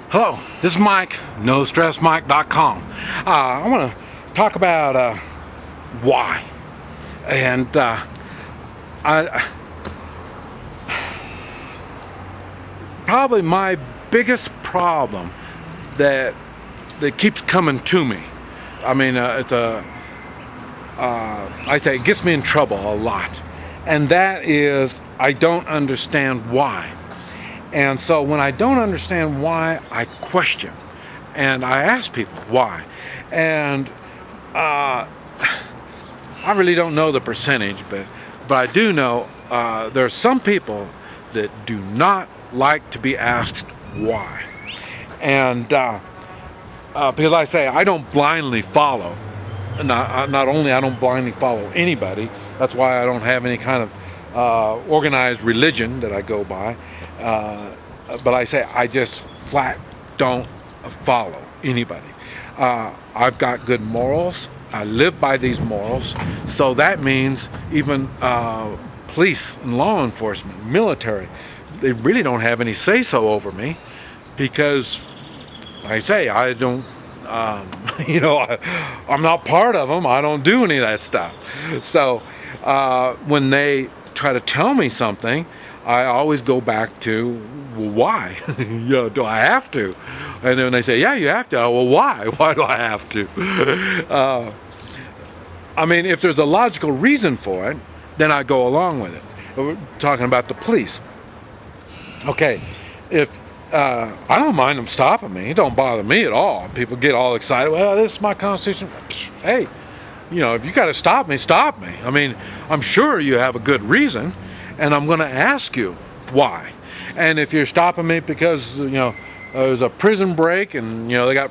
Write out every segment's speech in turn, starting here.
Hello, this is Mike, NoStressMike.com. I want to talk about why. And probably my biggest problem that keeps coming to me. I mean, I say it gets me in trouble a lot. And that is, I don't understand why. And so when I don't understand why, I question. And I ask people why. And I really don't know the percentage, but I do know there are some people that do not like to be asked why. And because I say I don't blindly follow. Not only I don't blindly follow anybody, that's why I don't have any kind of organized religion that I go by. But I say I just flat don't follow anybody. I've got good morals. I live by these morals. So that means even police and law enforcement, military, they really don't have any say-so over me because I say I don't, I'm not part of them. I don't do any of that stuff. So when they try to tell me something, I always go back to, well, why? Do I have to? And then they say, yeah, you have to. Oh, well, why? Why do I have to? I mean, if there's a logical reason for it, then I go along with it. We're talking about the police. Okay, if I don't mind them stopping me, it don't bother me at all. People get all excited. Well, this is my Constitution. Hey, if you got to stop me, stop me. I mean, I'm sure you have a good reason. And I'm going to ask you why. And if you're stopping me because there's a prison break and they got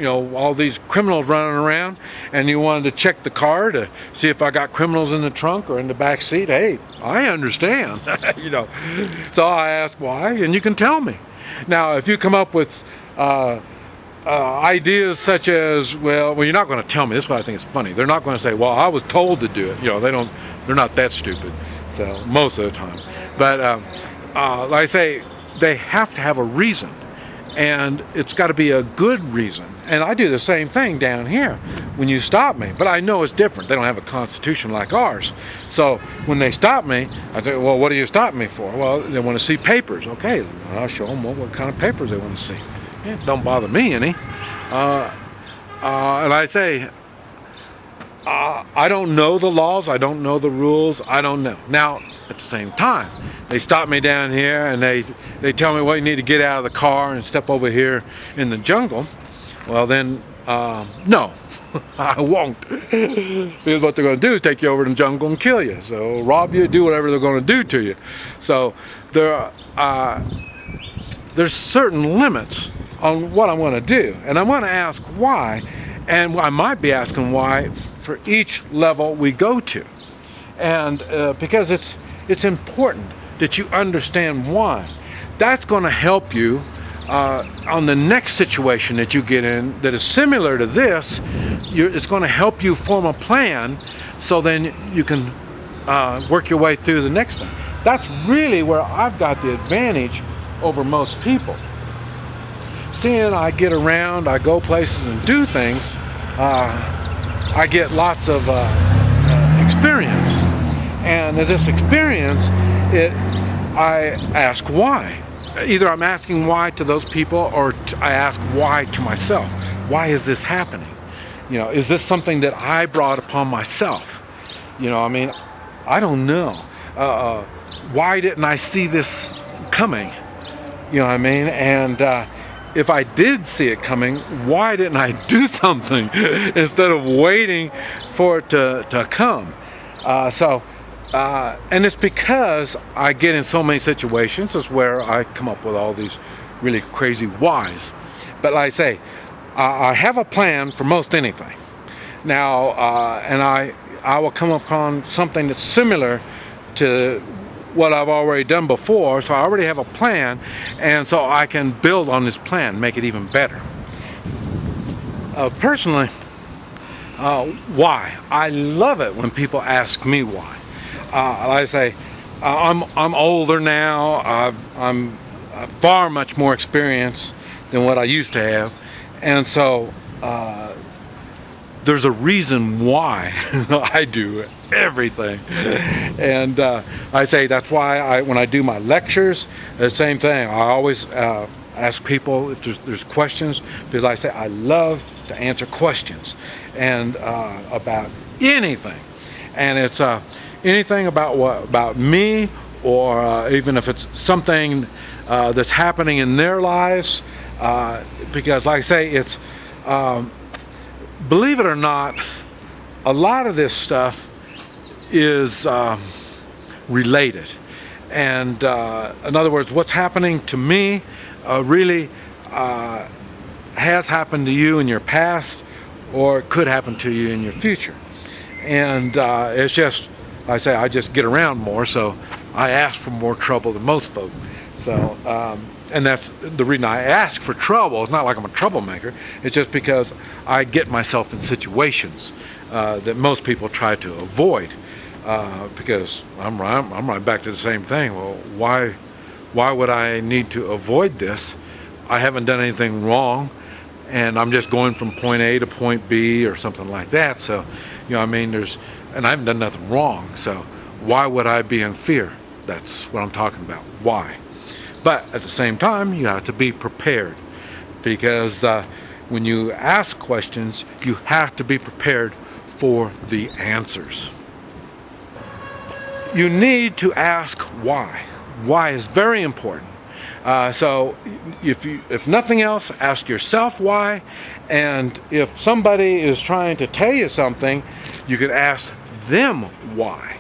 all these criminals running around, and you wanted to check the car to see if I got criminals in the trunk or in the back seat, hey, I understand. So I ask why, and you can tell me. Now, if you come up with ideas such as, well, you're not going to tell me. This is what I think is funny. They're not going to say, well, I was told to do it. They're not that stupid. So most of the time, but like I say, they have to have a reason, and it's got to be a good reason. And I do the same thing down here when you stop me, but I know it's different. They don't have a constitution like ours. So when they stop me, I say, well, what do you stop me for? Well, they want to see papers. Okay, I'll show them what kind of papers they want to see. Yeah, don't bother me any. And I say, I don't know the laws, I don't know the rules, I don't know. Now, at the same time, they stop me down here and they tell me, well, you need to get out of the car and step over here in the jungle. Well then, no, I won't. Because what they're going to do is take you over to the jungle and kill you. So rob you, do whatever they're going to do to you. So there's certain limits on what I'm going to do. And I'm going to ask why, and I might be asking why for each level we go to, and because it's important that you understand why. That's going to help you on the next situation that you get in that is similar to this. It's going to help you form a plan, so then you can work your way through the next thing. That's really where I've got the advantage over most people. Seeing I get around, I go places and do things, I get lots of experience, and this experience, I ask why. Either I'm asking why to those people, or I ask why to myself. Why is this happening? Is this something that I brought upon myself? I don't know. Why didn't I see this coming? And if I did see it coming, why didn't I do something instead of waiting for it to come? And it's because I get in so many situations is where I come up with all these really crazy whys. But like I say, I have a plan for most anything. Now, and I will come upon something that's similar to what I've already done before, so I already have a plan, and so I can build on this plan, make it even better. Personally, why? I love it when people ask me why. Like I say, I'm older now. I'm far much more experienced than what I used to have. And so there's a reason why I do everything. And I say that's why when I do my lectures, the same thing. I always ask people if there's questions, because I say I love to answer questions and about anything. And it's anything about me, or even if it's something that's happening in their lives, because like I say, it's believe it or not, a lot of this stuff is related. And in other words, what's happening to me really has happened to you in your past, or it could happen to you in your future. And it's just, I say, I just get around more, so I ask for more trouble than most folk. So, and that's the reason I ask for trouble. It's not like I'm a troublemaker. It's just because I get myself in situations that most people try to avoid, because I'm right back to the same thing. Well, why would I need to avoid this? I haven't done anything wrong, and I'm just going from point A to point B or something like that. So, you know, I mean, and I haven't done nothing wrong. So, why would I be in fear? That's what I'm talking about. Why? But at the same time, you have to be prepared, because when you ask questions, you have to be prepared for the answers. You need to ask why. Why is very important. So if nothing else, ask yourself why. And if somebody is trying to tell you something, you could ask them why.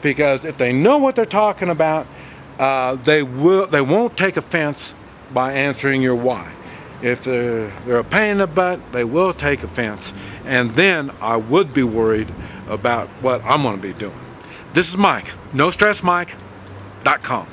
Because if they know what they're talking about, they won't take offense by answering your why. If they're a pain in the butt, they will take offense. And then I would be worried about what I'm going to be doing. This is Mike, NoStressMike.com.